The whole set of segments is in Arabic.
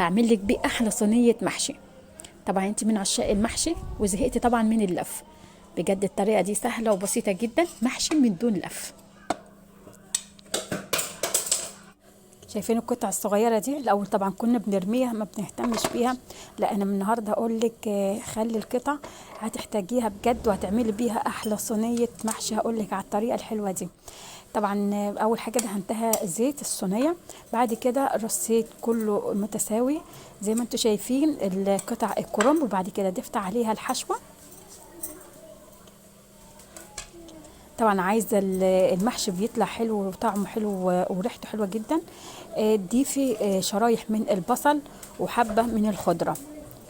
هعمل لك بيه احلى صينيه محشي. طبعا انت من عشاق المحشي وزهقتي طبعا من اللف. بجد الطريقه دي سهله وبسيطه جدا، محشي من دون لف. شايفين القطع الصغيره دي؟ الاول طبعا كنا بنرميها ما بنهتمش بيها. لا انا من النهارده اقول لك خلي القطع، هتحتاجيها بجد وهتعملي بيها احلى صينيه محشي. هقول لك على الطريقه الحلوه دي. طبعا اول حاجه دهنتها زيت الصينيه، بعد كده رصيت كله متساوي زي ما انتم شايفين القطع الكرنب، وبعد كده ضفت عليها الحشوه. طبعا عايزه المحشي بيطلع حلو وطعمه حلو وريحته حلوه جدا. تضيفي شرايح من البصل وحبه من الخضره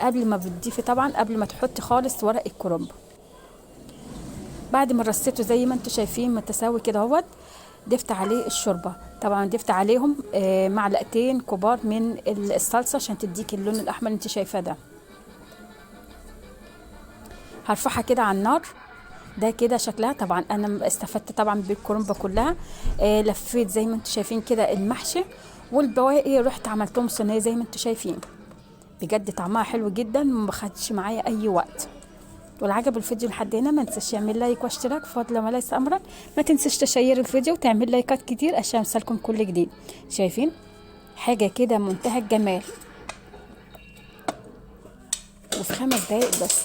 قبل ما بتضيفي، طبعا قبل ما تحطي خالص ورق الكرنب. بعد ما رصيته زي ما انتم شايفين متساوي كده اهوت، ضفت عليه الشوربه. طبعا ضفت عليهم معلقتين كبار من الصلصه عشان تديك اللون الاحمر اللي انت شايفاه ده. هرفعها كده على النار. ده كده شكلها. طبعا انا استفدت طبعا بالكرنبه كلها. لفيت زي ما انتم شايفين كده المحشي، والبواقي رحت عملتهم صينيه زي ما انتم شايفين. بجد طعمها حلو جدا وما خدش معايا اي وقت. ولو عجب الفيديو لحد هنا ما تنساش تعمل لايك واشتراك فضلا وليس امرا. ما تنساش تشير الفيديو وتعمل لايكات كتير عشان يوصلكم كل جديد. شايفين حاجه كده منتهى الجمال، وفي 5 دقايق بس.